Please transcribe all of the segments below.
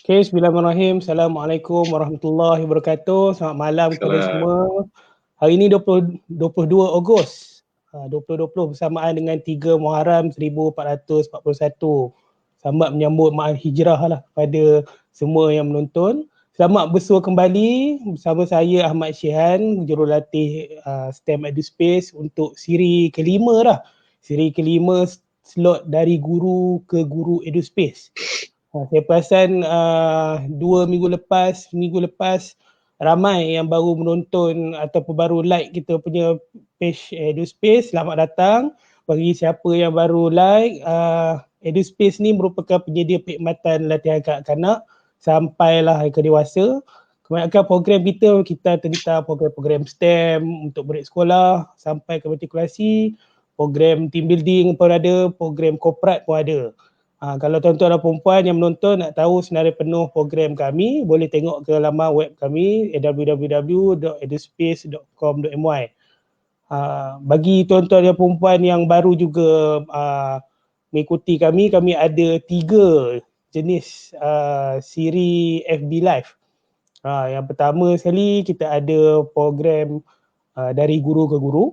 Okay, bismillahirrahmanirrahim. Assalamualaikum warahmatullahi wabarakatuh. Selamat malam kepada Salam. semua. Hari ini 22 Ogos 2020 bersamaan dengan 3 Muharram 1441. Selamat menyambut Maal Hijrah lah pada semua yang menonton. Selamat bersua kembali bersama saya Ahmad Syihan, jurulatih STEM EduSpace untuk siri kelima dah. Siri kelima slot dari guru ke guru EduSpace. Saya perasan minggu lepas ramai yang baru menonton ataupun baru like kita punya page EduSpace. Selamat datang. Bagi siapa yang baru like, EduSpace ni merupakan penyedia perkhidmatan latihan kanak-kanak sampailah ke dewasa. Kebanyakan program kita tentang program-program STEM untuk murid sekolah sampai ke matrikulasi, program team building pun ada, program korporat pun ada. Kalau tuan-tuan dan perempuan yang menonton nak tahu senarai penuh program kami, boleh tengok ke laman web kami www.eduspace.com.my. Bagi tuan-tuan dan perempuan yang baru juga mengikuti kami ada 3 jenis siri FB Live. Yang pertama sekali kita ada program dari guru ke guru.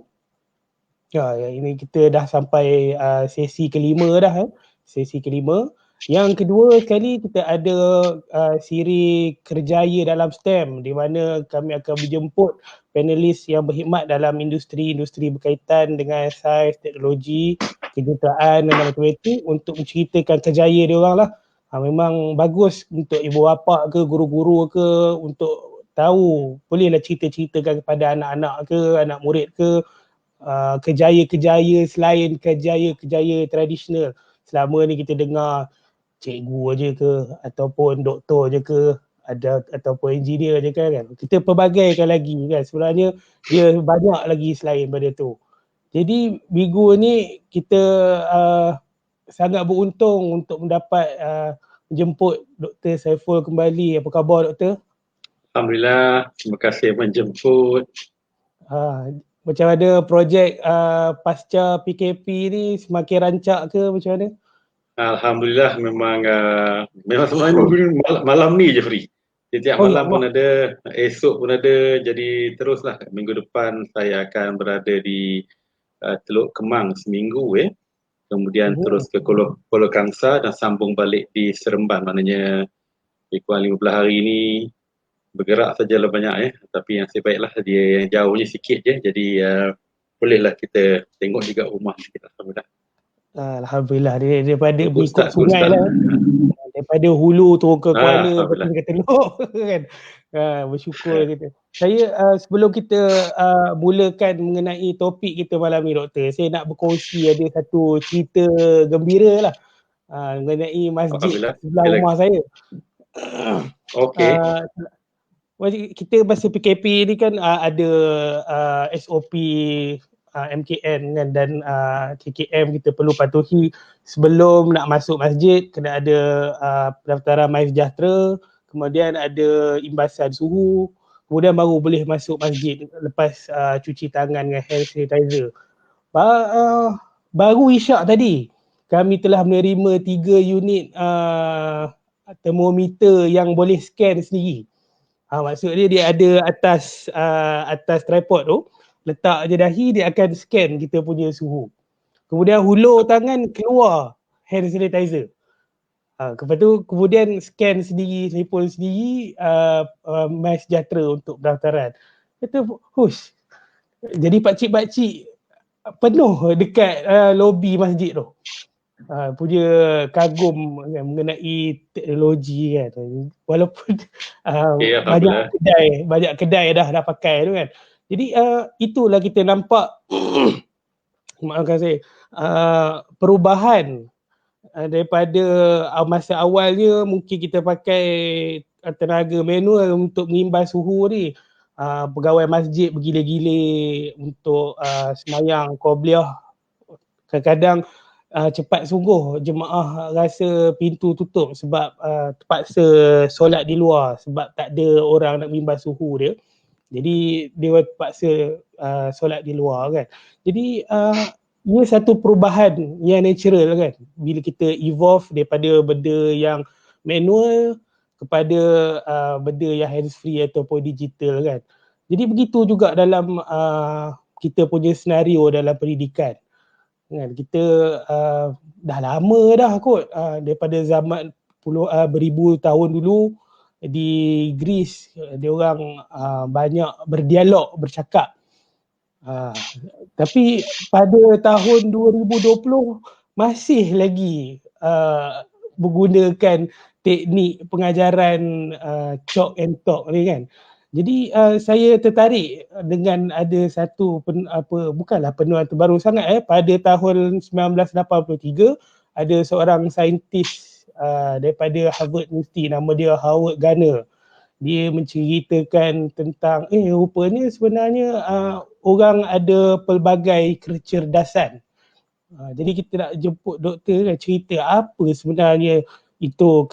Ini kita dah sampai sesi kelima dah. Sesi kelima. Yang kedua sekali kita ada siri kerjaya dalam STEM di mana kami akan menjemput panelis yang berkhidmat dalam industri-industri berkaitan dengan sains, teknologi, kejuruteraan dan matematik untuk menceritakan kerjaya dia orang lah. Memang bagus untuk ibu bapa ke guru-guru ke untuk tahu, bolehlah cerita-ceritakan kepada anak-anak ke, anak murid ke, kejaya-kejaya selain kejaya-kejaya tradisional. Selama ni kita dengar cikgu aja ke ataupun doktor je ke ataupun engineer je kan. Kita pelbagaikan lagi kan. Sebenarnya dia banyak lagi selain daripada tu. Jadi minggu ni kita sangat beruntung untuk mendapat menjemput Dr. Saiful kembali. Apa khabar Doktor? Alhamdulillah, terima kasih menjemput. Macam mana projek pasca PKP ni semakin rancak ke macam mana? Alhamdulillah memang sebenarnya malam ni je free. Setiap malam pun ada, esok pun ada. Jadi teruslah minggu depan saya akan berada di Teluk Kemang seminggu Kemudian terus ke Pulau Kangsa dan sambung balik di Seremban. Maknanya lebih kurang 15 hari ni bergerak sajalah banyak tapi yang sebaiklah dia yang jauhnya sikit je, jadi bolehlah kita tengok juga rumah sikit. Alhamdulillah daripada ikut sungai lah, daripada hulu turun ke Kuala betul ke Teluk kan. Bersyukur kita. Saya sebelum kita mulakan mengenai topik kita malam ni Doktor, saya nak berkongsi ada satu cerita gembira lah mengenai masjid sebelah rumah saya. Okey. Kita masa PKP ni kan ada SOP MKN kan, dan KKM kita perlu patuhi sebelum nak masuk masjid. Kena ada pendaftaran MySejahtera, kemudian ada imbasan suhu, kemudian baru boleh masuk masjid lepas cuci tangan dengan hand sanitizer. Baru isyak tadi kami telah menerima 3 unit termometer yang boleh scan sendiri. Maksudnya dia ada atas tripod tu, letak je dahi, dia akan scan kita punya suhu. Kemudian hulur tangan, keluar hand sanitizer. Lepas tu kemudian scan sendiri, telefon sendiri, MySejahtera untuk pendaftaran. Kata, hush. Jadi pakcik-pakcik penuh dekat lobi masjid tu. Punya kagum kan, mengenai teknologi kan. Walaupun banyak kedai dah pakai tu kan. Jadi itulah kita nampak maafkan saya, perubahan daripada masa awalnya mungkin kita pakai tenaga manual untuk mengimbas suhu ni. Pegawai masjid bergile-gile untuk semayang qobliyah. Kadang-kadang cepat sungguh jemaah rasa pintu tutup sebab terpaksa solat di luar sebab tak ada orang nak mengimbas suhu dia. Jadi dia terpaksa solat di luar kan. Jadi ia satu perubahan yang natural kan. Bila kita evolve daripada benda yang manual kepada benda yang hands free ataupun digital kan. Jadi begitu juga dalam kita punya senario dalam pendidikan kan. Kita dah lama dah kot daripada zaman beribu tahun dulu di Greece, dia orang banyak berdialog, bercakap. Tapi pada tahun 2020 masih lagi menggunakan teknik pengajaran chalk and talk ni kan. Jadi saya tertarik dengan ada satu bukanlah penemuan terbaru sangat pada tahun 1983 ada seorang saintis daripada Harvard University, nama dia Howard Gardner. Dia menceritakan tentang rupanya sebenarnya orang ada pelbagai kecerdasan. Jadi kita nak jemput doktor kan, cerita apa sebenarnya itu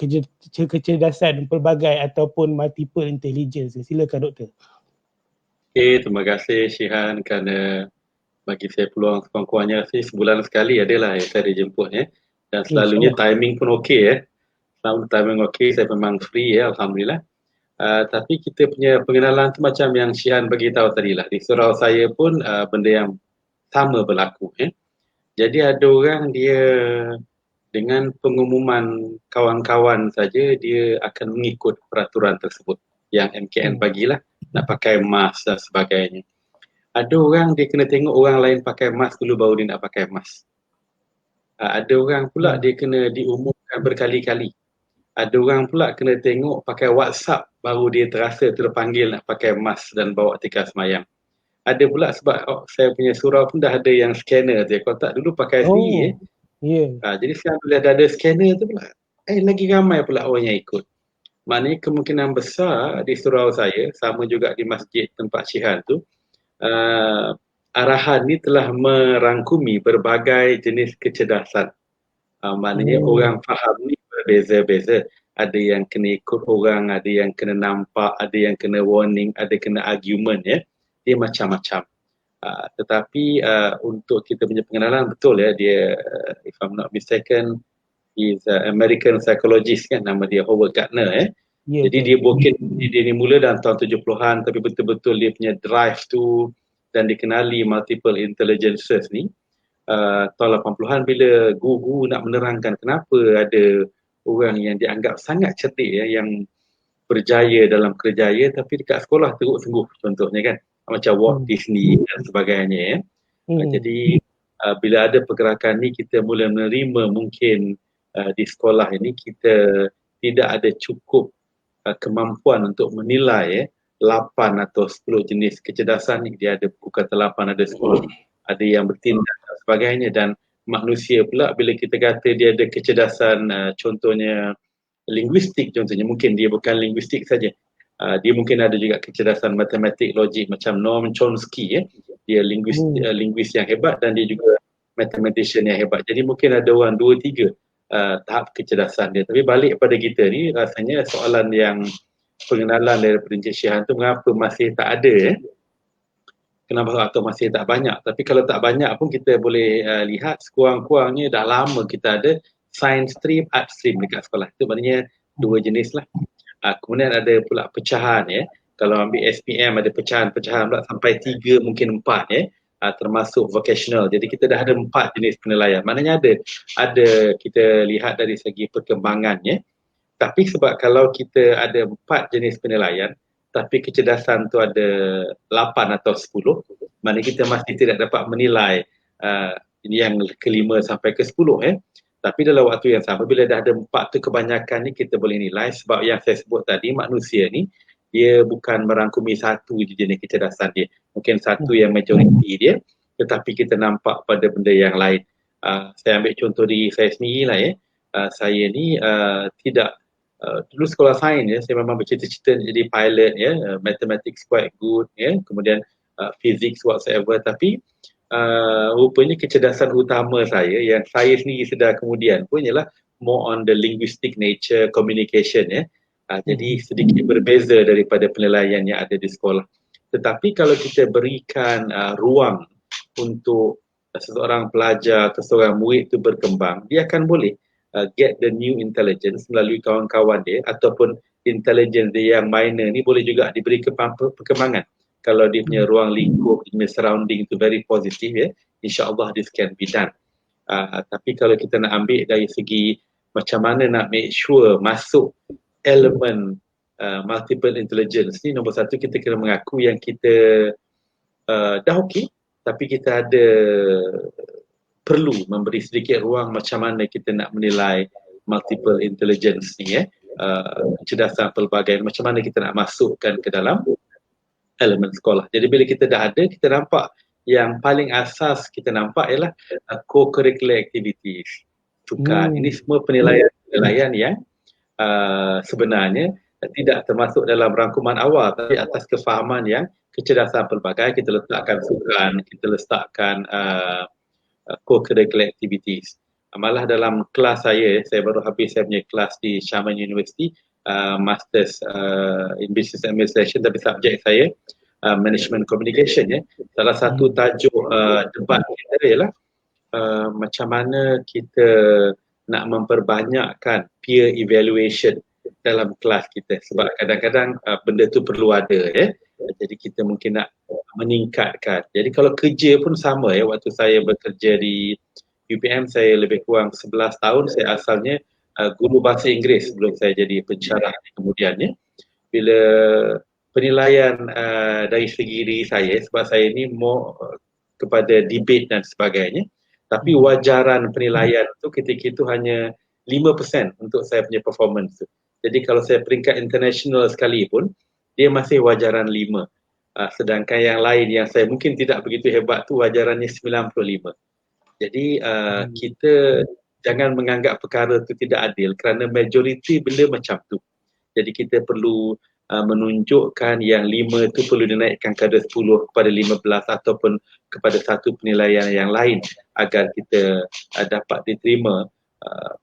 kecerdasan pelbagai ataupun multiple intelligence. Silakan doktor. Okay, terima kasih Syihan kerana bagi saya peluang sekurang-kurangnya sebulan sekali adalah saya dijemput dan selalunya timing pun okey selalu timing okey, saya memang free alhamdulillah. Tapi kita punya pengenalan tu macam yang Syihan bagi tahu tadi lah, di surau saya pun benda yang sama berlaku. Jadi ada orang dia dengan pengumuman kawan-kawan saja dia akan mengikut peraturan tersebut yang MKN bagilah, nak pakai mask dan sebagainya. Ada orang dia kena tengok orang lain pakai mask dulu baru dia nak pakai mask. Ada orang pula dia kena diumumkan berkali-kali. Ada orang pula kena tengok pakai WhatsApp baru dia terasa terpanggil nak pakai mask dan bawa tikar semayang. Ada pula sebab saya punya surau pun dah ada yang scanner dia. Kalau tak dulu pakai sendiri jadi sekarang bila dah ada scanner tu pula lagi ramai pula orang yang ikut. Maknanya kemungkinan besar di surau saya, sama juga di masjid tempat Syihan tu, arahan ni telah merangkumi berbagai jenis kecerdasan. Maknanya orang faham ni berbeza-beza. Ada yang kena ikut orang, ada yang kena nampak, ada yang kena warning, ada kena argument dia macam-macam. Tetapi untuk kita punya pengenalan betul dia if I'm not mistaken is American psychologist kan, nama dia Howard Gardner Jadi dia ni mula dalam tahun 70-an tapi betul-betul dia punya drive tu dan dikenali multiple intelligences ni tahun 80-an bila guru nak menerangkan kenapa ada orang yang dianggap sangat cerdik yang berjaya dalam kerjaya tapi dekat sekolah teruk sungguh, contohnya kan macam Walt Disney dan sebagainya jadi bila ada pergerakan ni kita mula menerima mungkin di sekolah ini kita tidak ada cukup kemampuan untuk menilai 8 atau 10 jenis kecerdasan ni. Dia ada buku kata 8, ada 10, ada yang bertindak dan sebagainya. Dan manusia pula bila kita kata dia ada kecerdasan contohnya linguistik, contohnya mungkin dia bukan linguistik saja, dia mungkin ada juga kecerdasan matematik, logik macam Noam Chomsky dia linguis yang hebat dan dia juga mathematician yang hebat. Jadi mungkin ada orang 2-3 tahap kecerdasan dia. Tapi balik pada kita ni rasanya soalan yang pengenalan daripada Encik Syihan tu mengapa masih tak ada kenapa atau masih tak banyak. Tapi kalau tak banyak pun kita boleh lihat sekurang-kurangnya dah lama kita ada science stream, art stream dekat sekolah. Itu maknanya 2 jenis lah. Kemudian ada pula pecahan kalau ambil SPM ada pecahan-pecahan pula sampai 3 mungkin 4 termasuk vocational. Jadi kita dah ada 4 jenis penilaian. Maknanya ada kita lihat dari segi perkembangannya. Tapi sebab kalau kita ada 4 jenis penilaian tapi kecerdasan tu ada 8 atau 10, maknanya kita masih tidak dapat menilai yang ke-5 sampai ke-10 Tapi dalam waktu yang sama bila dah ada 4 tu kebanyakan ni kita boleh nilai sebab yang saya sebut tadi manusia ni dia bukan merangkumi satu je jenis kecerdasan dia. Mungkin satu yang majoriti dia tetapi kita nampak pada benda yang lain. Saya ambil contoh diri saya sendiri lah saya ni tidak dulu sekolah sains saya memang bercita-cita jadi pilot mathematics quite good kemudian physics whatsoever tapi rupanya kecerdasan utama saya yang saya sendiri sedar kemudian pun ialah more on the linguistic nature communication jadi sedikit berbeza daripada penilaian yang ada di sekolah. Tetapi kalau kita berikan ruang untuk seseorang pelajar atau seorang murid itu berkembang, dia akan boleh get the new intelligence melalui kawan-kawan dia ataupun intelligence dia yang minor ni boleh juga diberi perkembangan. Kalau dia punya ruang lingkup, dia punya surrounding tu very positif ya, insya-Allah this can be done. Tapi kalau kita nak ambil dari segi macam mana nak make sure masuk elemen multiple intelligence ni, nombor satu kita kena mengaku yang kita dah okey, tapi kita ada perlu memberi sedikit ruang macam mana kita nak menilai multiple intelligence ni kecerdasan pelbagai, macam mana kita nak masukkan ke dalam elemen sekolah. Jadi bila kita dah ada, kita nampak yang paling asas kita nampak ialah co-curricular activities. Sukan. Ini semua penilaian yang sebenarnya tidak termasuk dalam rangkuman awal, tapi atas kefahaman yang kecerdasan pelbagai kita letakkan sukan, kita letakkan co-curricular activities. Malah dalam kelas saya baru habis saya punya kelas di Xiamen University, Masters in Business Administration, tapi subjek saya Management Communication ya. Salah satu tajuk debat kita ialah macam mana kita nak memperbanyakkan peer evaluation dalam kelas kita, sebab kadang-kadang benda tu perlu ada ya. Jadi kita mungkin nak meningkatkan. Jadi kalau kerja pun sama ya, waktu saya bekerja di UPM saya lebih kurang 11 tahun, saya asalnya guru bahasa Inggeris sebelum saya jadi pensyarah kemudiannya. Bila penilaian dari segi diri saya, sebab saya ni more kepada debate dan sebagainya, tapi wajaran penilaian tu ketika itu hanya 5% untuk saya punya performance tu. Jadi kalau saya peringkat international sekalipun, dia masih wajaran 5. Sedangkan yang lain yang saya mungkin tidak begitu hebat tu wajarannya 95. Jadi kita jangan menganggap perkara tu tidak adil kerana majoriti benda macam tu. Jadi kita perlu menunjukkan yang 5 tu perlu dinaikkan kepada 10, kepada 15 ataupun kepada satu penilaian yang lain agar kita dapat diterima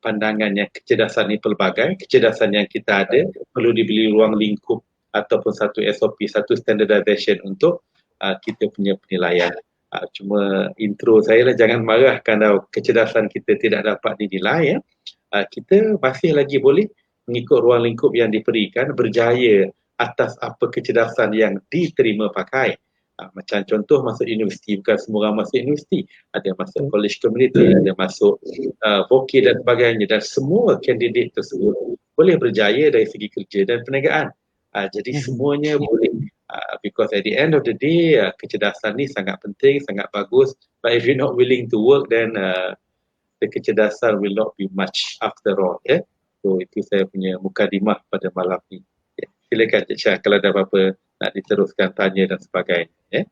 pandangan yang kecerdasan ni pelbagai, kecerdasan yang kita ada perlu diberi ruang lingkup ataupun satu SOP, satu standardization untuk kita punya penilaian. Cuma intro saya lah, jangan marah kalau kecerdasan kita tidak dapat dinilai ya. Kita masih lagi boleh mengikut ruang lingkup yang diberikan, berjaya atas apa kecerdasan yang diterima pakai. Macam contoh masuk universiti, bukan semua orang masuk universiti, ada masuk college community, ada masuk voki dan sebagainya, dan semua kandidat tersebut boleh berjaya dari segi kerja dan perniagaan. Jadi semuanya boleh, because at the end of the day kecerdasan ni sangat penting, sangat bagus, but if you're not willing to work then the kecerdasan will not be much after all ya. So itu saya punya mukadimah pada malam ni. Silakan Cik Syah kalau ada apa-apa nak diteruskan tanya dan sebagainya ya.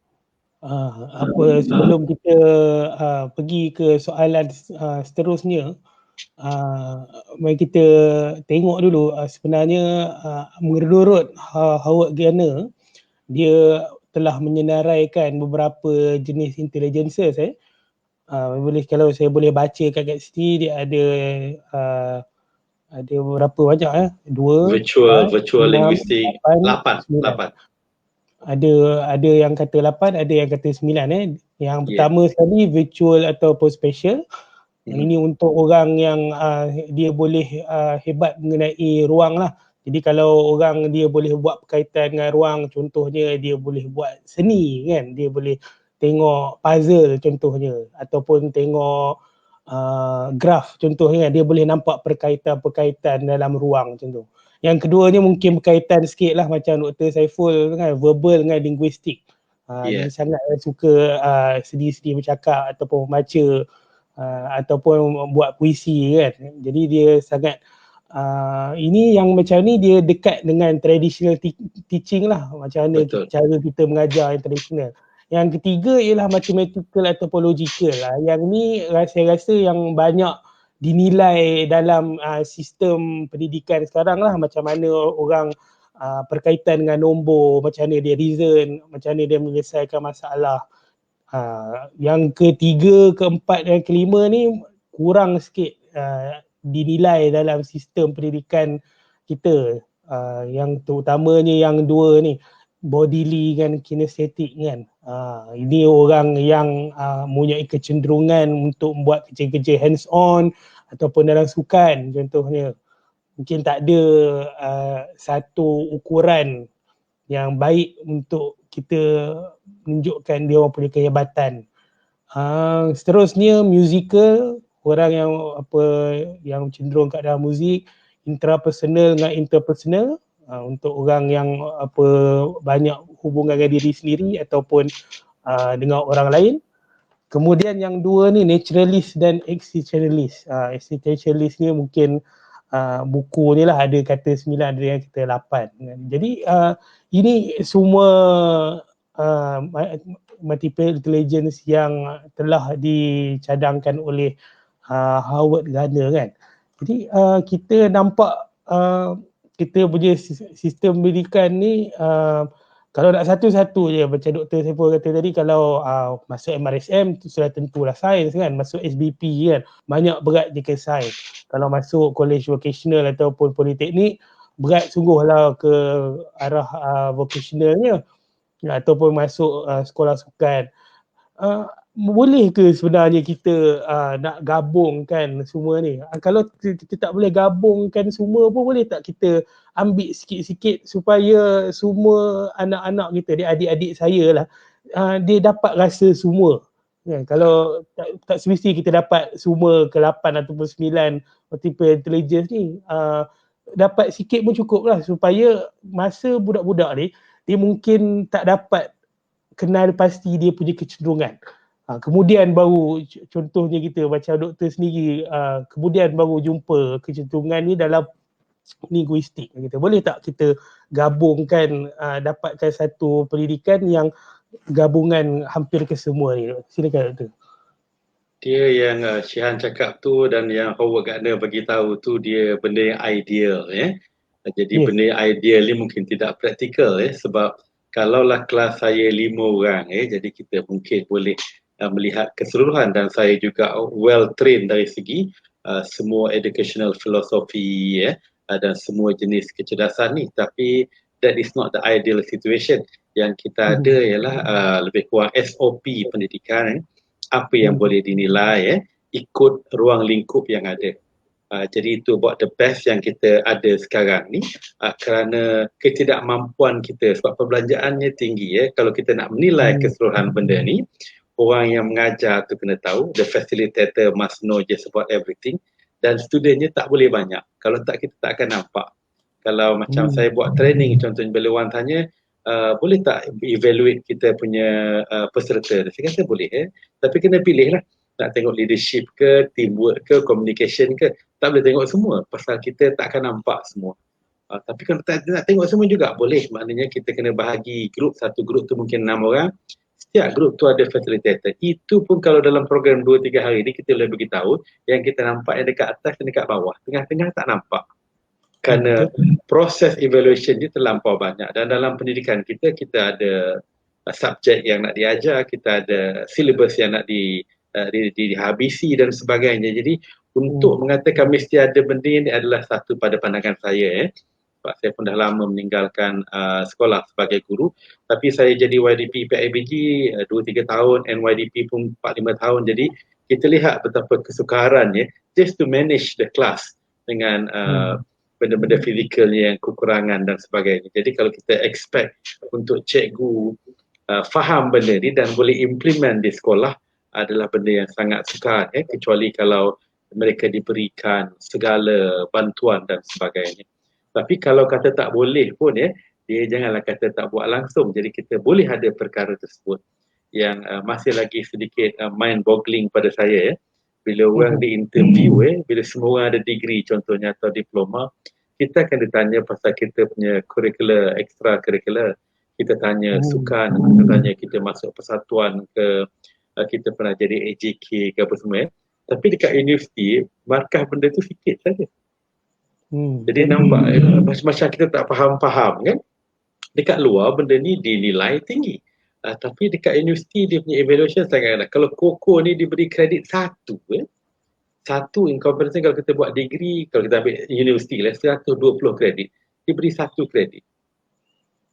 Apa sebelum kita pergi ke soalan seterusnya, mari kita tengok dulu sebenarnya menurut Howard Gardner, dia telah menyenaraikan beberapa jenis intelligences boleh, kalau saya boleh baca kat sini, dia ada berapa banyak 2 virtual linguistic 8. Ada yang kata 8, ada yang kata 9 Yang pertama sekali virtual ataupun spatial. Ini untuk orang yang dia boleh hebat mengenai ruang lah. Jadi kalau orang dia boleh buat berkaitan dengan ruang, contohnya dia boleh buat seni kan, dia boleh tengok puzzle contohnya, ataupun tengok graf contohnya, dia boleh nampak perkaitan-perkaitan dalam ruang macam tu. Yang keduanya mungkin berkaitan sikit lah macam Dr. Saiful kan, verbal dengan linguistik. Dia sangat suka sedih-sedih bercakap ataupun baca ataupun buat puisi kan. Jadi dia sangat ini yang macam ni dia dekat dengan traditional teaching lah, macam mana cara kita mengajar yang tradisional. Yang ketiga ialah mathematical ataupun logical lah. Yang ni saya rasa yang banyak dinilai dalam sistem pendidikan sekarang lah, macam mana orang berkaitan dengan nombor, macam mana dia reason, macam mana dia menyelesaikan masalah. Yang ketiga, keempat dan kelima ni kurang sikit dinilai dalam sistem pendidikan kita. Yang terutamanya yang 2 ni, bodily dan kinesthetic kan. Ini orang yang mempunyai kecenderungan untuk membuat kerja-kerja hands on ataupun dalam sukan contohnya. mungkin tak ada satu ukuran yang baik untuk kita menunjukkan dia orang punya kehebatan. Seterusnya musical, orang yang cenderung kat dalam muzik, intrapersonal dengan interpersonal, untuk orang yang banyak hubungan dengan diri sendiri ataupun dengan orang lain. Kemudian yang dua ni naturalist dan existentialist. Existentialist ni mungkin buku ni lah, ada kata 9, ada yang kata 8. Jadi ini semua multiple intelligence yang telah dicadangkan oleh Howard Gardner kan. Jadi kita nampak kita punya sistem pendidikan ni kalau nak satu-satu je, macam Dr. Saiful kata tadi, kalau masuk MRSM tu sudah tentulah sains kan, masuk SBP kan, banyak berat je ke sains. Kalau masuk college vocational ataupun politeknik, berat sungguhlah ke arah vocationalnya, ataupun masuk sekolah sukan. Boleh ke sebenarnya kita nak gabungkan semua ni? Kalau kita tak boleh gabungkan semua pun, boleh tak kita ambil sikit-sikit supaya semua anak-anak kita, dia adik-adik saya lah, dia dapat rasa semua. Kalau tak semesti kita dapat semua ke 8 ataupun 9 multiple intelligence ni, dapat sikit pun cukup lah, supaya masa budak-budak ni, dia mungkin tak dapat kenal pasti dia punya kecenderungan. Kemudian baru contohnya kita macam doktor sendiri, kemudian baru jumpa kecenderungan ni dalam linguistik. Kita boleh tak kita gabungkan, dapatkan satu pendidikan yang gabungan hampir ke semua ni? Silakan doktor. Dia yang Syihan cakap tu dan yang Howard Gardner bagi tahu tu, dia benda yang ideal ya. Jadi benda yang ideal ni mungkin tidak praktikal sebab kalaulah kelas saya 5 orang jadi kita mungkin boleh melihat keseluruhan, dan saya juga well trained dari segi semua educational philosophy dan semua jenis kecerdasan ni. Tapi that is not the ideal situation. Yang kita ada ialah lebih kurang SOP pendidikan, apa yang boleh dinilai ikut ruang lingkup yang ada. Jadi itu about the best yang kita ada sekarang ni, kerana ketidakmampuan kita sebab perbelanjaannya tinggi kalau kita nak menilai keseluruhan benda ni, orang yang mengajar tu kena tahu, the facilitator must know just about everything, dan studentnya tak boleh banyak. Kalau tak, kita tak akan nampak. Kalau macam saya buat training, contohnya bila orang tanya, boleh tak evaluate kita punya peserta? Saya kata boleh tapi kena pilih lah. Nak tengok leadership ke, teamwork ke, communication ke, tak boleh tengok semua pasal kita tak akan nampak semua. Tapi kalau tak nak tengok semua juga boleh, maknanya kita kena bahagi grup. Satu grup tu mungkin 6 orang, setiap grup tu ada facilitator. Itu pun kalau dalam program 2-3 hari ni kita boleh beritahu yang kita nampak yang dekat atas dan dekat bawah, tengah-tengah tak nampak. Kerana proses evaluation dia terlampau banyak, dan dalam pendidikan kita ada subjek yang nak diajar, kita ada syllabus yang nak dihabisi dan sebagainya. Jadi untuk mengatakan mesti ada benda ni adalah satu pada pandangan saya sebab saya pun dah lama meninggalkan sekolah sebagai guru, tapi saya jadi YDP PIBG 2-3 tahun, NYDP pun 4-5 tahun. Jadi kita lihat betapa kesukarannya just to manage the class dengan benda-benda fizikalnya yang kekurangan dan sebagainya. Jadi kalau kita expect untuk cikgu faham benda ni dan boleh implement di sekolah, adalah benda yang sangat sukar kecuali kalau mereka diberikan segala bantuan dan sebagainya. Tapi kalau kata tak boleh pun dia janganlah kata tak buat langsung. Jadi kita boleh ada perkara tersebut yang masih lagi sedikit mind boggling pada saya bila orang di-interview bila semua orang ada degree contohnya atau diploma, kita akan ditanya pasal kita punya curricular, extra curricular. Kita tanya sukan, kita tanya kita masuk persatuan ke, kita pernah jadi AJK ke apa semua Tapi dekat universiti markah benda tu sikit saja. Jadi nampak macam kita tak faham-faham kan. Dekat luar benda ni dinilai tinggi. Tapi dekat universiti dia punya evaluation sangat rendah. Kalau KOKO ni diberi kredit satu satu in comparison kalau kita buat degree, kalau kita ambil universiti lah 120 kredit, diberi satu kredit.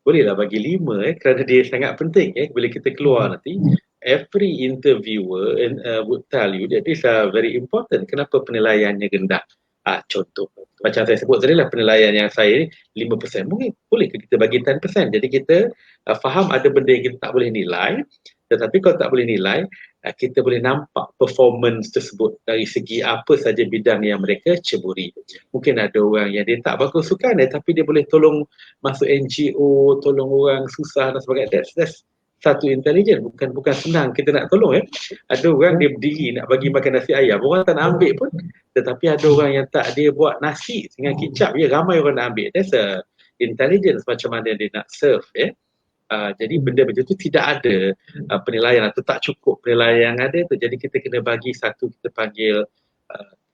Bolehlah bagi 5 kerana dia sangat penting bila kita keluar nanti. Every interviewer would tell you that this is very important. Kenapa penilaiannya rendah? Contoh macam saya sebut tadi lah, penilaian yang saya ni 5%, mungkin boleh kita bagi 10%. Jadi kita faham ada benda yang kita tak boleh nilai, tetapi kalau tak boleh nilai, kita boleh nampak performance tersebut dari segi apa saja bidang yang mereka ceburi. Mungkin ada orang yang dia tak bagus sukan tapi dia boleh tolong masuk NGO, tolong orang susah dan sebagainya. That's satu intelijen, bukan senang kita nak tolong. Ada orang dia berdiri nak bagi makan nasi ayam, orang tak nak ambil pun, tetapi ada orang yang tak, dia buat nasi dengan kicap, ramai orang nak ambil. That's a intelligence macam mana dia nak serve. Jadi benda macam tu tidak ada penilaian atau tak cukup penilaian yang ada tu. Jadi kita kena bagi satu, kita panggil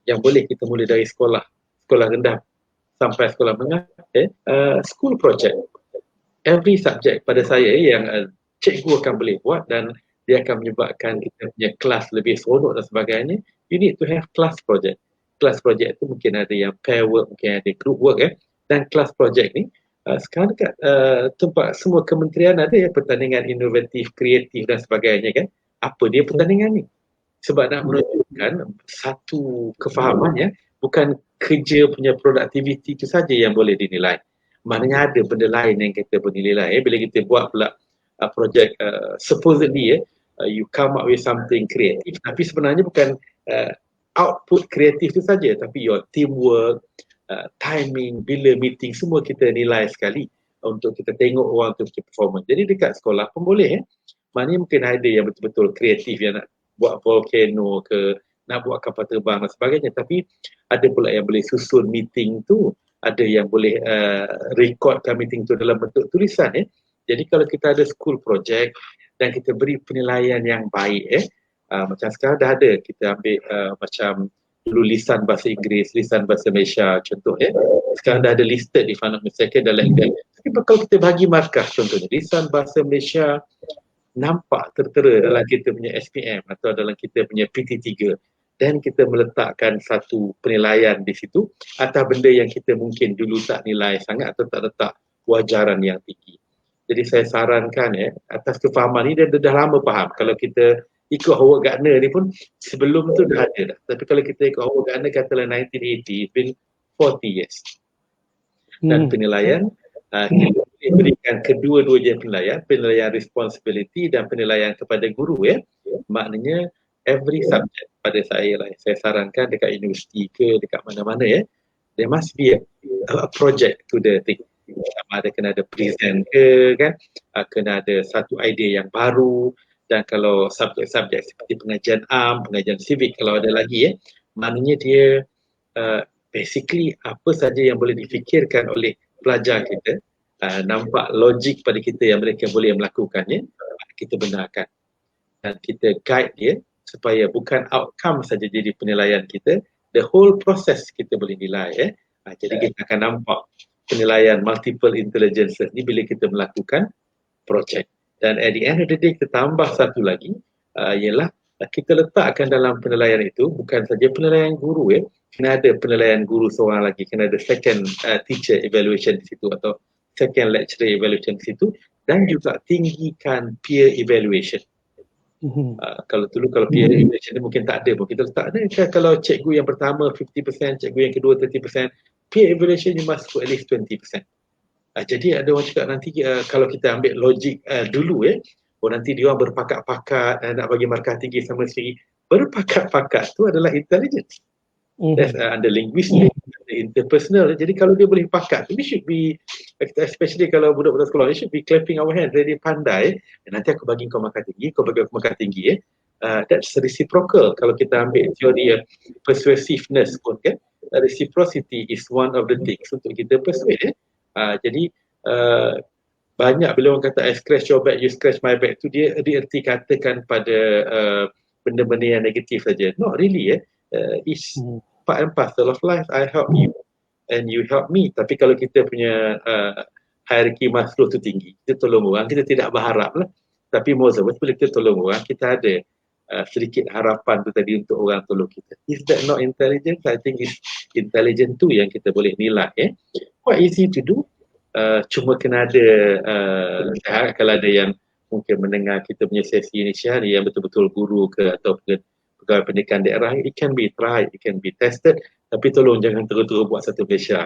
yang boleh kita mula dari sekolah rendah sampai sekolah menengah, school project. Every subject pada saya yang cikgu akan boleh buat dan dia akan menyebabkan kita punya kelas lebih seronok dan sebagainya. You need to have class project. Class project tu mungkin ada yang pair work, mungkin ada group work. Dan class project ni sekarang dekat tempat semua kementerian ada pertandingan inovatif, kreatif dan sebagainya kan. Apa dia pertandingan ni? Sebab nak menunjukkan satu kefahaman, bukan kerja punya produktiviti itu saja yang boleh dinilai. Maknanya ada benda lain yang kita boleh nilai. Bila kita buat pula projek supposedly you come up with something creative, tapi sebenarnya bukan output kreatif itu saja, tapi your teamwork, timing, bila meeting, semua kita nilai sekali untuk kita tengok orang tu performance. Jadi dekat sekolah pun boleh. Maknanya mungkin ada yang betul-betul kreatif yang nak buat volcano ke, nak buat kapal terbang dan sebagainya, tapi ada pula yang boleh susun meeting tu, ada yang boleh recordkan meeting tu dalam bentuk tulisan. Jadi kalau kita ada school project dan kita beri penilaian yang baik, macam sekarang dah ada, kita ambil macam dulu lisan bahasa Inggeris, lisan bahasa Malaysia contoh, sekarang dah ada listed if I'm not mistaken dalam Inggeris. Tapi kalau kita bagi markah contohnya lisan bahasa Malaysia nampak tertera dalam kita punya SPM atau dalam kita punya PT3, dan kita meletakkan satu penilaian di situ atas benda yang kita mungkin dulu tak nilai sangat atau tak letak wajaran yang tinggi. Jadi saya sarankan atas kefahaman ni, dia dah lama faham. Kalau kita ikut Howard Gardner ni pun sebelum tu dah ada dah. Tapi kalau kita ikut Howard Gardner katalah 1980, it's been 40 years. Dan penilaian, kita boleh berikan kedua-dua je penilaian responsibility dan penilaian kepada guru. Maknanya every subject pada saya lah, saya sarankan dekat universiti ke dekat mana-mana, there must be a project to the thing. Sama ada kena ada present ke kan, kena ada satu idea yang baru. Dan kalau subjek-subjek seperti pengajian pengajian civic kalau ada lagi, maknanya dia basically apa saja yang boleh difikirkan oleh pelajar kita, nampak logik pada kita yang mereka boleh melakukannya, kita benarkan dan kita guide dia supaya bukan outcome saja jadi penilaian kita, the whole process kita boleh nilai. Jadi kita akan nampak penilaian multiple intelligence ni bila kita melakukan projek. Dan at the end of the day kita tambah satu lagi, ialah kita letakkan dalam penilaian itu bukan saja penilaian guru, kena ada penilaian guru seorang lagi, kena ada second teacher evaluation di situ atau second lecturer evaluation di situ, dan juga tinggikan peer evaluation. Kalau dulu kalau peer evaluation ni mungkin tak ada pun, kita letak ada kalau cikgu yang pertama 50%, cikgu yang kedua 30%, peer evaluation you must put at least 20%. Jadi ada orang cakap nanti kalau kita ambil logik dulu, nanti dia orang berpakat-pakat nak bagi markah tinggi sama sekali. Berpakat-pakat tu adalah intelligence. That's under linguistic, interpersonal. Jadi kalau dia boleh pakat, we should be, especially kalau budak-budak sekolah, we should be clapping our hands. Dia pandai, nanti aku bagi kau markah tinggi, kau bagi aku markah tinggi. That's reciprocal. Kalau kita ambil teori persuasiveness pun kan, reciprocity is one of the things untuk kita persuade. Jadi banyak bila orang kata I scratch your back, you scratch my back tu dia erti katakan pada benda-benda yang negatif saja. Not really. It's part and parcel of life. I help you and you help me. Tapi kalau kita punya hierarki Maslow tu tinggi, kita tolong orang, kita tidak berharap lah. Tapi more so, bila kita tolong orang, kita ada sedikit harapan tu tadi untuk orang tolong kita. Is that not intelligence? I think it's intelligent tu yang kita boleh nilai. Quite easy to do. Cuma kena ada saya harap kalau ada yang mungkin mendengar kita punya sesi inisial ni yang betul-betul guru ke ataupun pegawai pendidikan daerah, it can be tried, it can be tested, tapi tolong jangan terus-terus buat satu Malaysia.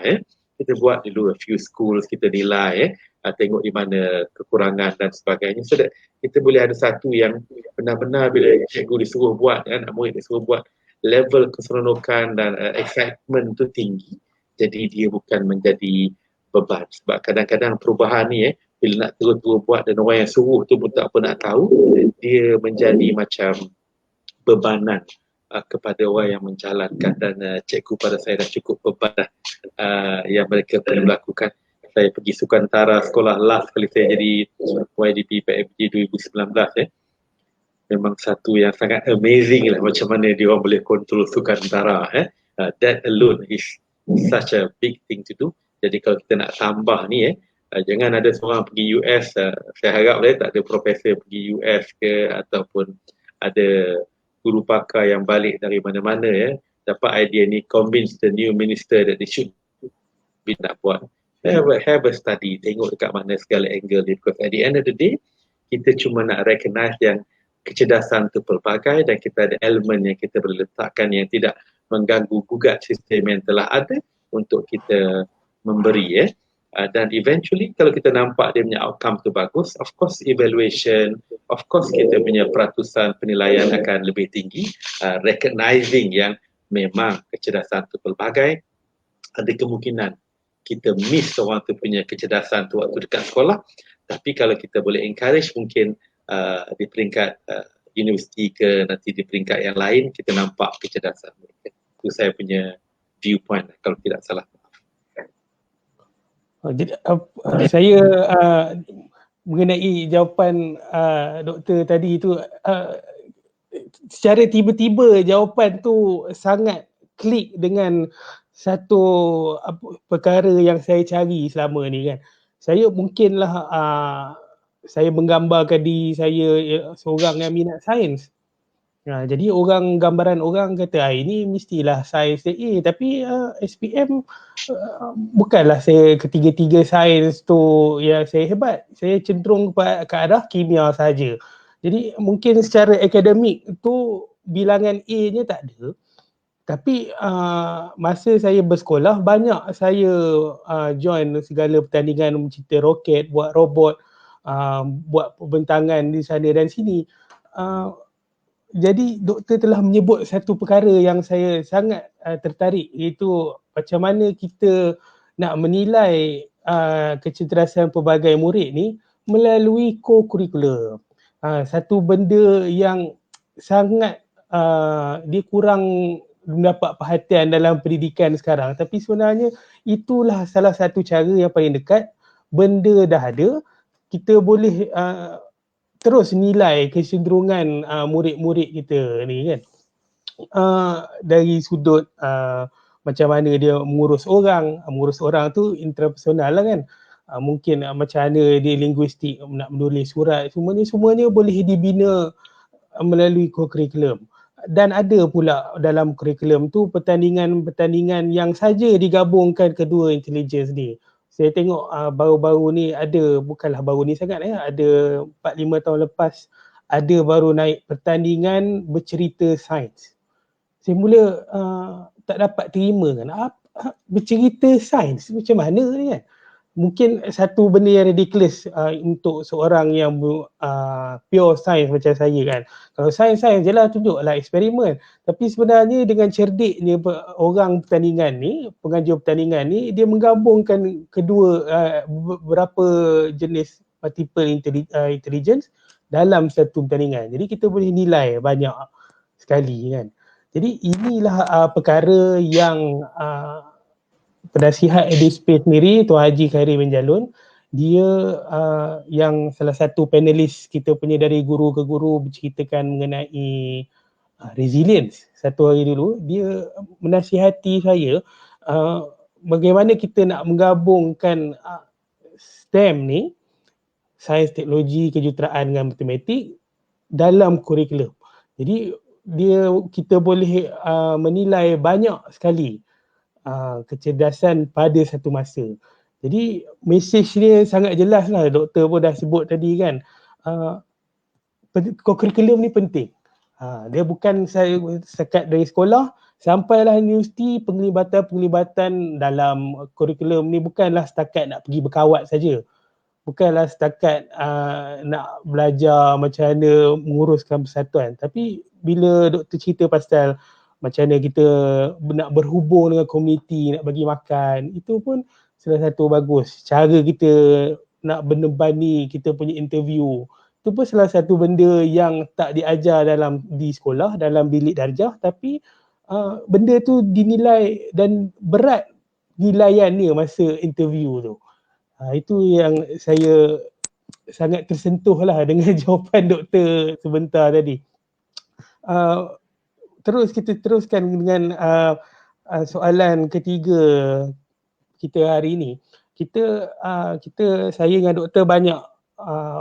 Kita buat dulu a few schools, kita nilai, tengok di mana kekurangan dan sebagainya, so that kita boleh ada satu yang benar-benar bila cikgu disuruh buat, murid disuruh buat, level keseronokan dan excitement tu tinggi, jadi dia bukan menjadi beban. Sebab kadang-kadang perubahan ni bila nak terus-terus buat dan orang yang suruh tu pun tak pernah tahu, dia menjadi macam bebanan kepada orang yang menjalankan, dan cikgu pada saya dah cukup beban yang mereka perlu lakukan. Saya pergi Sukantara sekolah last kali saya jadi YDP PFG 2019 memang satu yang sangat amazing lah macam mana dia orang boleh kontrol Sukantara. That alone is such a big thing to do. Jadi kalau kita nak tambah ni jangan ada seorang pergi US, saya harap tak ada profesor pergi US ke, ataupun ada guru pakar yang balik dari mana-mana dapat idea ni, convince the new minister that they should be nak buat. Have a study, tengok dekat mana segala angle ni, because at the end of the day kita cuma nak recognize yang kecerdasan tu pelbagai, dan kita ada elemen yang kita boleh letakkan yang tidak mengganggu gugat sistem yang telah ada untuk kita memberi dan eventually kalau kita nampak dia punya outcome tu bagus, of course evaluation, of course kita punya peratusan penilaian akan lebih tinggi, recognizing yang memang kecerdasan tu pelbagai, ada kemungkinan kita miss orang tu punya kecerdasan tu waktu dekat sekolah, tapi kalau kita boleh encourage mungkin di peringkat universiti ke nanti di peringkat yang lain kita nampak kecerdasan mereka. Itu saya punya viewpoint kalau tidak salah. Jadi saya mengenai jawapan doktor tadi tu, secara tiba-tiba jawapan tu sangat klik dengan satu perkara yang saya cari selama ni kan. Saya mungkinlah saya menggambarkan diri saya seorang yang minat sains. Jadi gambaran orang kata ini mestilah sains A, tapi SPM bukanlah saya ketiga-tiga sains tu yang saya hebat. Saya cenderung ke arah kimia saja. Jadi mungkin secara akademik tu bilangan A-nya tak ada. Tapi masa saya bersekolah banyak saya join segala pertandingan mencipta roket, buat robot, buat pembentangan di sana dan sini. Jadi doktor telah menyebut satu perkara yang saya sangat tertarik, iaitu macam mana kita nak menilai kecerdasan pelbagai murid ni melalui co-curricular. Satu benda yang sangat dia kurang mendapat perhatian dalam pendidikan sekarang, tapi sebenarnya itulah salah satu cara yang paling dekat. Benda dah ada, kita boleh terus nilai kecenderungan murid-murid kita ni kan, dari sudut macam mana dia mengurus orang tu intrapersonal lah kan, mungkin macam mana dia linguistik, nak menulis surat, semuanya boleh dibina melalui co-curriculum. Dan ada pula dalam kurikulum tu pertandingan-pertandingan yang saja digabungkan kedua intelligence ni. Saya tengok baru-baru ni ada, bukanlah baru ni sangat ada 4-5 tahun lepas ada baru naik pertandingan bercerita sains. Saya mula tak dapat terima kan, bercerita sains macam mana ni kan. Mungkin satu benda yang ridiculous untuk seorang yang pure sains macam saya kan. Kalau sains je lah, tunjuklah eksperimen. Tapi sebenarnya dengan cerdiknya orang pertandingan ni, pengajar pertandingan ni, dia menggabungkan kedua beberapa jenis multiple intelligence dalam satu pertandingan. Jadi kita boleh nilai banyak sekali kan. Jadi inilah perkara yang penasihat EduSpace sendiri, Tuan Haji Khairi bin Jalun, dia yang salah satu panelis kita punya dari guru ke guru berceritakan mengenai resilience satu hari dulu, dia menasihati saya bagaimana kita nak menggabungkan STEM ni, sains, teknologi, kejuruteraan dengan matematik dalam kurikulum. Jadi kita boleh menilai banyak sekali kecerdasan pada satu masa. Jadi mesej dia sangat jelas lah, doktor pun dah sebut tadi kan, kurikulum ni penting. Dia bukan saya sekat dari sekolah, sampailah universiti, penglibatan dalam kurikulum ni bukanlah setakat nak pergi berkawat saja. Bukanlah setakat nak belajar macam mana menguruskan persatuan. Tapi bila doktor cerita pasal macam mana kita nak berhubung dengan komuniti, nak bagi makan, itu pun salah satu bagus. Cara kita nak bernebani kita punya interview, itu pun salah satu benda yang tak diajar di sekolah, dalam bilik darjah, tapi benda tu dinilai dan berat nilaiannya masa interview tu. Itu yang saya sangat tersentuh lah dengan jawapan doktor sebentar tadi. Terus kita teruskan dengan soalan ketiga kita hari ini. Saya dengan doktor banyak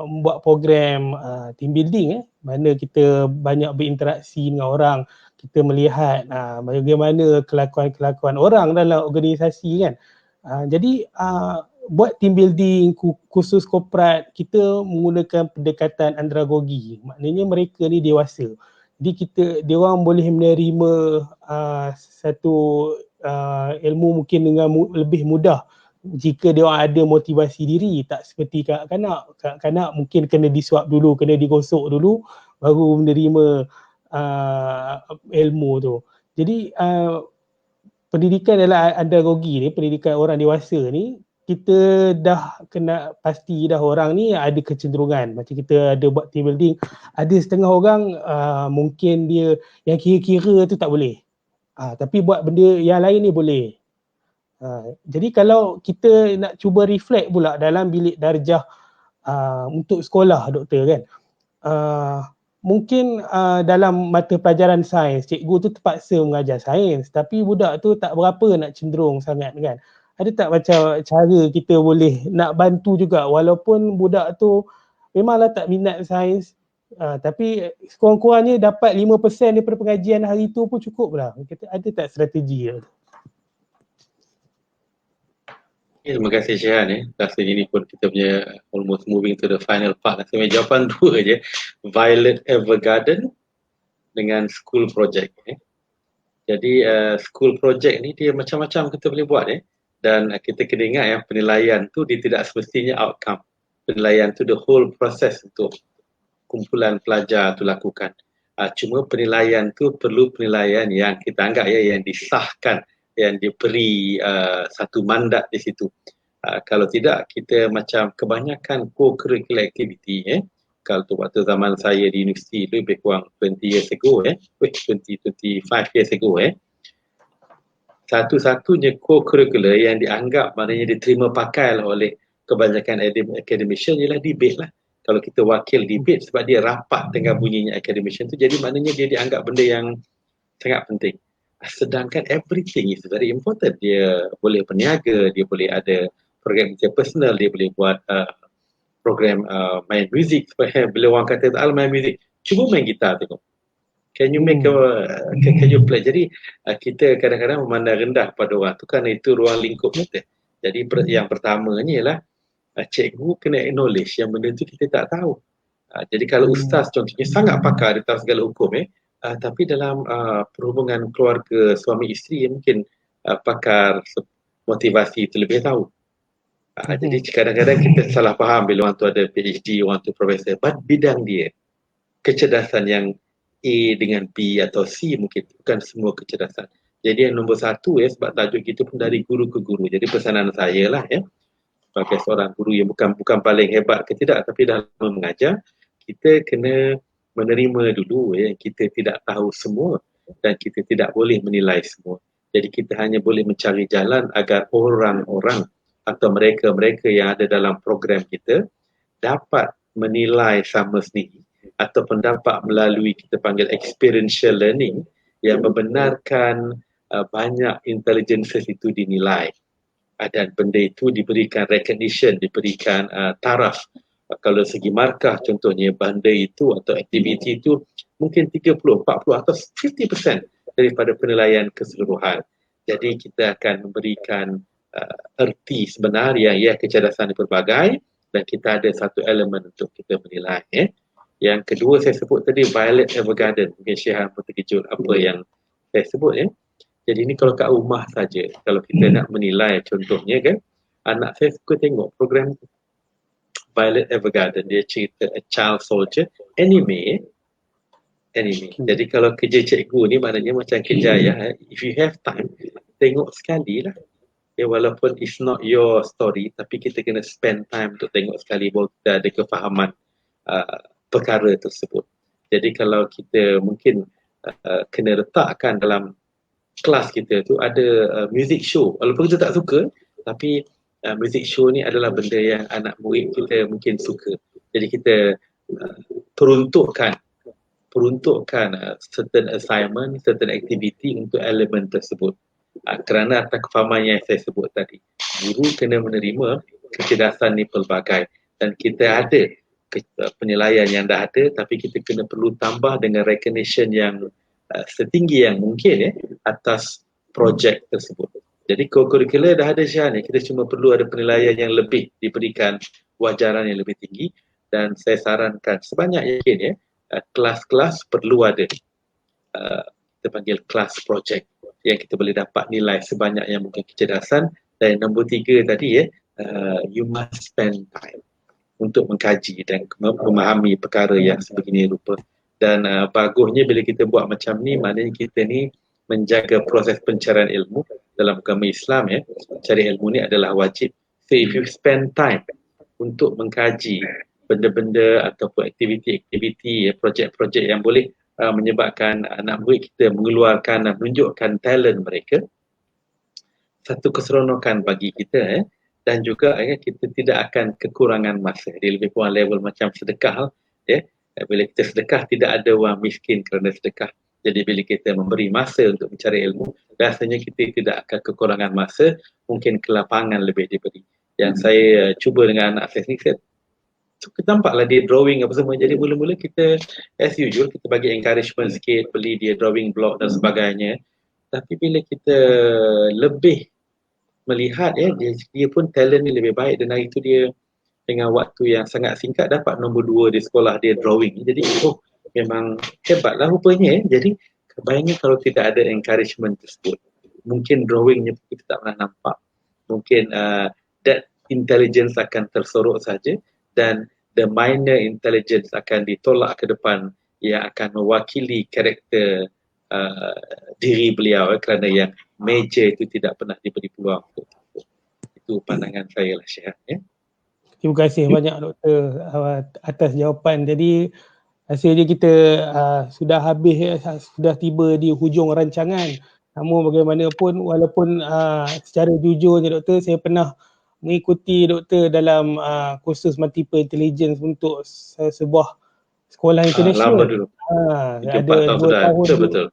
membuat program team building, mana kita banyak berinteraksi dengan orang, kita melihat bagaimana kelakuan-kelakuan orang dalam organisasi kan. Jadi buat team building khusus korporat, kita menggunakan pendekatan andragogi. Maknanya mereka ni dewasa. Jadi dia orang boleh menerima satu ilmu mungkin dengan lebih mudah jika dia orang ada motivasi diri, tak seperti kanak-kanak. Kanak-kanak mungkin kena disuap dulu, kena digosok dulu baru menerima ilmu tu. Jadi pendidikan adalah andragogi ni, pendidikan orang dewasa ni, kita dah kena pasti dah orang ni ada kecenderungan. Macam kita ada buat team building, ada setengah orang mungkin dia yang kira-kira tu tak boleh. Tapi buat benda yang lain ni boleh. Jadi kalau kita nak cuba reflect pula dalam bilik darjah untuk sekolah doktor kan, mungkin dalam mata pelajaran sains, cikgu tu terpaksa mengajar sains, tapi budak tu tak berapa nak cenderung sangat kan. Ada tak macam cara kita boleh nak bantu juga, walaupun budak tu memanglah tak minat sains, tapi sekurang-kurangnya dapat 5% daripada pengajian hari tu pun cukup lah. Ada tak strategi? Terima kasih Syahan. Rasanya ini pun kita punya almost moving to the final part. Saya jawapan dua je. Violet Evergarden dengan school project. Jadi school project ni dia macam-macam kita boleh buat. Dan kita kena ingat yang penilaian tu dia tidak semestinya outcome. Penilaian tu the whole process untuk kumpulan pelajar tu lakukan. Cuma penilaian tu perlu penilaian yang kita anggap yang disahkan, yang diberi satu mandat di situ. Kalau tidak, kita macam kebanyakan co-curricular activity. Kalau tu waktu zaman saya di universiti lebih kurang 20 years ago, 25 years ago, satu-satunya co-curricular yang dianggap maknanya diterima pakai oleh kebanyakan academician ialah debate lah. Kalau kita wakil debate sebab dia rapat dengan bunyinya academician tu, jadi maknanya dia dianggap benda yang sangat penting. Sedangkan everything is very important. Dia boleh berniaga, dia boleh ada program interpersonal, dia boleh buat program main muzik. Bila orang kata main muzik, cuba main gitar tengok. Can you make can you play? Jadi kita kadang-kadang memandang rendah pada orang tu kerana itu ruang lingkup kita. Jadi yang pertamanya ialah cikgu kena acknowledge yang benda tu kita tak tahu. Jadi kalau ustaz contohnya sangat pakar di dalam segala hukum, tapi dalam perhubungan keluarga suami isteri mungkin pakar motivasi itu lebih tahu. Jadi kadang-kadang kita salah faham bila orang tu ada PhD, orang tu profesor, bidang dia. Kecerdasan yang A dengan B atau C mungkin bukan semua kecerdasan. Jadi yang nombor satu sebab tajuk kita pun dari guru ke guru. Jadi pesanan saya lah sebagai seorang guru yang bukan paling hebat ke tidak, tapi dalam mengajar kita kena menerima dulu kita tidak tahu semua dan kita tidak boleh menilai semua. Jadi kita hanya boleh mencari jalan agar orang-orang atau mereka-mereka yang ada dalam program kita dapat menilai sama sendiri ataupun dapat melalui kita panggil experiential learning yang membenarkan banyak intelligences itu dinilai dan benda itu diberikan recognition, diberikan taraf. Kalau segi markah contohnya benda itu atau aktiviti itu mungkin 30, 40 atau 50% daripada penilaian keseluruhan. Jadi kita akan memberikan erti sebenar yang kecerdasan berbagai dan kita ada satu elemen untuk kita menilai. Yang kedua saya sebut tadi Violet Evergarden. Mungkin Syehan pun terkejut apa yang saya sebut ya. Jadi ni kalau kat rumah saja, kalau kita nak menilai contohnya kan, anak saya suka tengok program Violet Evergarden. Dia cerita A Child Soldier, anime. Jadi kalau kerja cikgu ni maknanya macam kerja ayah, if you have time, tengok sekali lah. Walaupun it's not your story, tapi kita kena spend time untuk tengok sekali bahawa kita ada kefahaman perkara tersebut. Jadi kalau kita mungkin kena letakkan dalam kelas kita tu ada music show, walaupun kita tak suka, tapi music show ni adalah benda yang anak murid kita mungkin suka. Jadi kita peruntukkan certain assignment, certain activity untuk elemen tersebut. Kerana atas kefahaman yang saya sebut tadi, guru kena menerima kecerdasan ni pelbagai, dan kita ada penilaian yang dah ada, tapi kita kena perlu tambah dengan recognition yang setinggi yang mungkin atas projek tersebut. Jadi co-curricular dah ada Syahan ni, kita cuma perlu ada penilaian yang lebih, diberikan wajaran yang lebih tinggi, dan saya sarankan sebanyak yakin kelas-kelas perlu ada kita panggil kelas projek yang kita boleh dapat nilai sebanyak yang mungkin kecerdasan. Dan nombor 3 tadi you must spend time untuk mengkaji dan memahami perkara yang sebegini rupa. Dan bagusnya bila kita buat macam ni, maknanya kita ni menjaga proses pencarian ilmu. Dalam agama Islam cari ilmu ni adalah wajib. So if you spend time untuk mengkaji benda-benda ataupun aktiviti-aktiviti, projek-projek yang boleh menyebabkan anak murid kita menunjukkan talent mereka, satu keseronokan bagi kita dan juga kita tidak akan kekurangan masa. Dia lebih kurang level macam sedekah bila kita sedekah, tidak ada orang miskin kerana sedekah. Jadi bila kita memberi masa untuk mencari ilmu, rasanya kita tidak akan kekurangan masa, mungkin kelapangan lebih diberi. Yang saya cuba dengan anak saya ni, kita nampaklah dia drawing apa semua. Jadi mula-mula kita as usual kita bagi encouragement sikit, beli dia drawing block dan sebagainya. Tapi bila kita lebih melihat dia pun talent ni lebih baik, dan hari tu dia dengan waktu yang sangat singkat dapat nombor 2 di sekolah dia drawing. Jadi memang hebatlah rupanya. Jadi bayangkan kalau tidak ada encouragement tersebut, mungkin drawingnya kita tak pernah nampak. Mungkin that intelligence akan tersorok saja, dan the minor intelligence akan ditolak ke depan, yang akan mewakili karakter diri beliau kerana yang major itu tidak pernah diberi peluang. Itu pandangan saya lah, Syahan. Terima kasih banyak Doktor atas jawapan. Jadi rasanya kita sudah habis, sudah tiba di hujung rancangan. Namun bagaimanapun, walaupun secara jujurnya Doktor, saya pernah mengikuti Doktor dalam kursus multiple intelligence untuk sebuah sekolah international. Lama dulu. 3-4 tahun sudah. Betul-betul.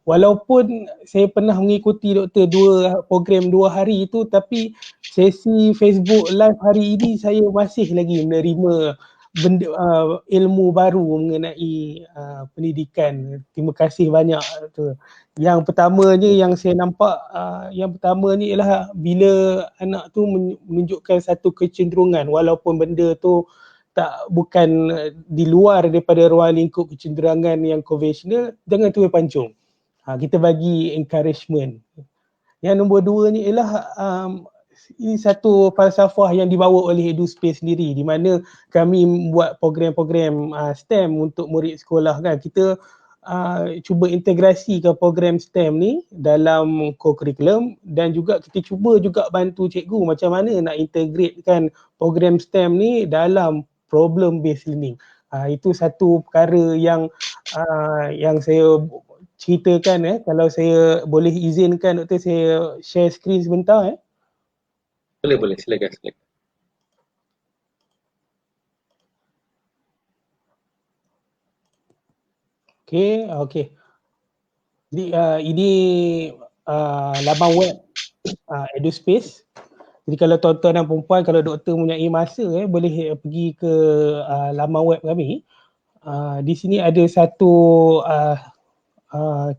Walaupun saya pernah mengikuti Doktor 2 program 2 hari itu, tapi sesi Facebook live hari ini saya masih lagi menerima benda, ilmu baru mengenai pendidikan. Terima kasih banyak Doktor. Yang pertamanya yang saya nampak, yang pertama ni ialah bila anak tu menunjukkan satu kecenderungan, walaupun benda tu bukan di luar daripada ruang lingkup kecenderungan yang konvensional, jangan tuai pancung. Kita bagi encouragement. Yang nombor 2 ni ialah ini satu falsafah yang dibawa oleh EduSpace sendiri, di mana kami membuat program-program STEM untuk murid sekolah kan. Kita cuba integrasikan program STEM ni dalam co-curriculum, dan juga kita cuba juga bantu cikgu macam mana nak integratekan program STEM ni dalam problem based learning. Itu satu perkara yang saya ceritakan. Kalau saya boleh izinkan Doktor, saya share screen sebentar. Boleh, silakan. Okey. Jadi ini laman web EduSpace. Jadi kalau tuan-tuan dan perempuan, kalau Doktor mempunyai masa boleh pergi ke laman web kami. Di sini ada satu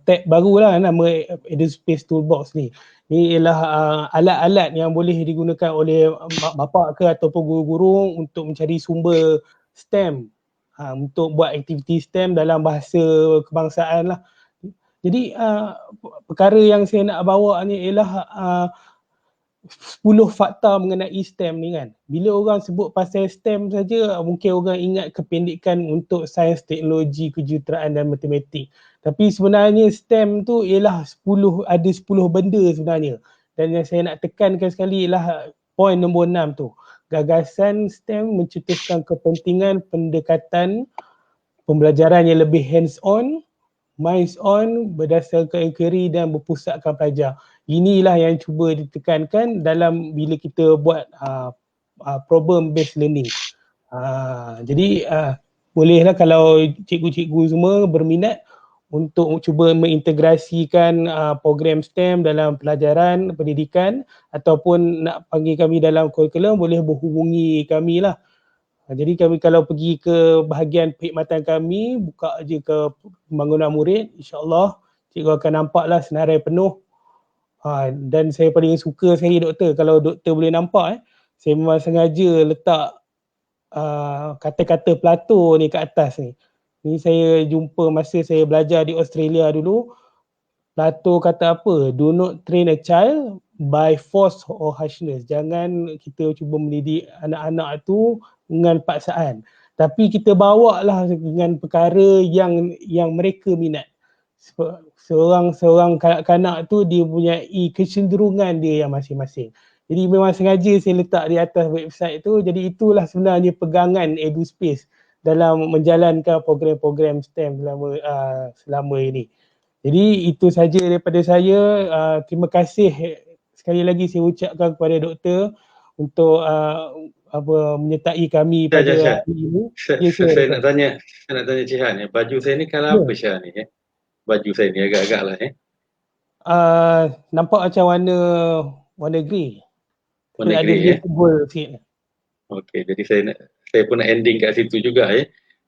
tab baru lah, nama EduSpace Toolbox ni. Ini ialah alat-alat yang boleh digunakan oleh mak bapak ke ataupun guru-guru untuk mencari sumber STEM untuk buat aktiviti STEM dalam bahasa kebangsaan lah. Jadi perkara yang saya nak bawa ni ialah 10 fakta mengenai STEM ni kan. Bila orang sebut pasal STEM saja, mungkin orang ingat kependekan untuk sains, teknologi, kejuruteraan dan matematik. Tapi sebenarnya STEM tu ialah ada 10 benda sebenarnya. Dan yang saya nak tekankan sekali ialah poin nombor 6 tu. Gagasan STEM mencetuskan kepentingan pendekatan pembelajaran yang lebih hands-on, minds-on, berdasarkan inquiry dan berpusatkan pelajar. Inilah yang cuba ditekankan dalam bila kita buat problem based learning. Jadi bolehlah kalau cikgu-cikgu semua berminat untuk cuba mengintegrasikan program STEM dalam pelajaran pendidikan ataupun nak panggil kami dalam kurikulum, boleh berhubungi kami lah. Jadi kami kalau pergi ke bahagian perkhidmatan kami, buka je ke pembangunan murid, insyaAllah cikgu akan nampaklah senarai penuh. Dan saya paling suka sekali doktor, kalau doktor boleh nampak saya memang sengaja letak kata-kata Plato ni kat atas ni. Ni saya jumpa masa saya belajar di Australia dulu. Plato kata apa? Do not train a child by force or harshness. Jangan kita cuba mendidik anak-anak tu dengan paksaan. Tapi kita bawa lah dengan perkara yang mereka minat. Seorang kanak-kanak tu dia punya kecenderungan dia yang masing-masing. Jadi memang sengaja saya letak di atas website tu. Jadi itulah sebenarnya pegangan EduSpace dalam menjalankan program-program STEM selama ini. Jadi itu saja daripada saya. Terima kasih sekali lagi saya ucapkan kepada doktor untuk menyertai kami pada hari ini. Saya nak tanya Cihan, baju saya ni kalau apa Syah ni? Baju saya ni agak-agak lah nampak macam warna grey. Warna grey gold sikit. Okey, jadi saya pun nak ending kat situ juga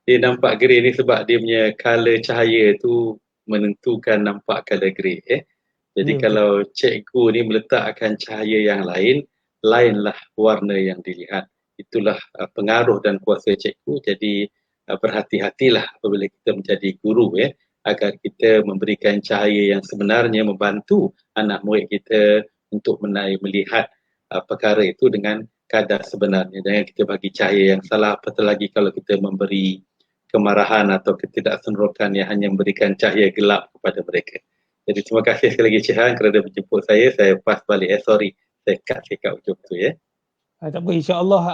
Dia nampak grey ni sebab dia punya color cahaya tu menentukan nampak color grey Jadi kalau cikgu ni meletakkan cahaya yang lainlah warna yang dilihat. Itulah pengaruh dan kuasa cikgu. Jadi berhati-hatilah apabila kita menjadi guru agar kita memberikan cahaya yang sebenarnya membantu anak murid kita untuk melihat perkara itu dengan kadar sebenarnya. Jangan kita bagi cahaya yang salah, apatah lagi kalau kita memberi kemarahan atau ketidaksenerokan yang hanya memberikan cahaya gelap kepada mereka. Jadi terima kasih sekali lagi Cihan kerana menjemput saya. Saya pas balik. Sorry, saya cut ujung tu tak apa, insyaAllah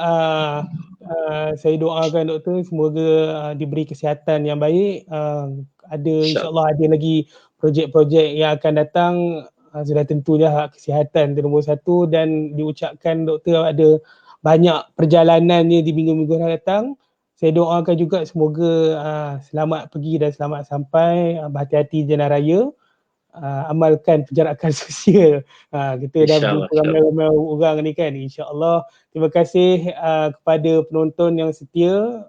saya doakan doktor semoga diberi kesihatan yang baik. InsyaAllah ada lagi projek-projek yang akan datang. Sudah tentunya kesihatan itu nombor satu, dan diucapkan doktor ada banyak perjalanannya di minggu-minggu yang datang. Saya doakan juga semoga selamat pergi dan selamat sampai, berhati-hati jalan raya, amalkan penjarakan sosial. Kita dah berjumpa ramai-ramai orang ni kan, insyaAllah. Terima kasih kepada penonton yang setia.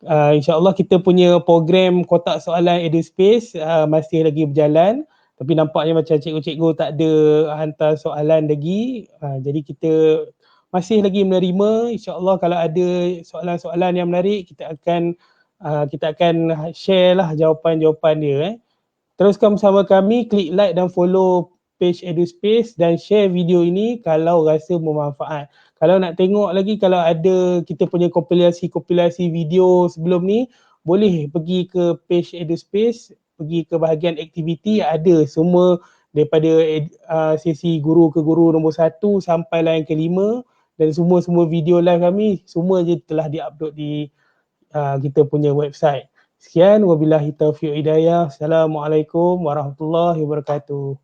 InsyaAllah kita punya program kotak soalan EduSpace masih lagi berjalan. Tapi nampaknya macam cikgu-cikgu tak ada hantar soalan lagi. Jadi kita masih lagi menerima. InsyaAllah kalau ada soalan-soalan yang menarik, kita akan share lah jawapan-jawapan dia. Teruskan bersama kami, klik like dan follow page EduSpace dan share video ini kalau rasa bermanfaat. Kalau nak tengok lagi, kalau ada kita punya kompilasi video sebelum ni, boleh pergi ke page EduSpace, pergi ke bahagian aktiviti, ada semua daripada sesi guru ke guru nombor 1 sampai yang ke-5, dan semua video live kami semua je telah diupload di kita punya website. Sekian, wabillahi taufiq hidayah. Assalamualaikum warahmatullahi wabarakatuh.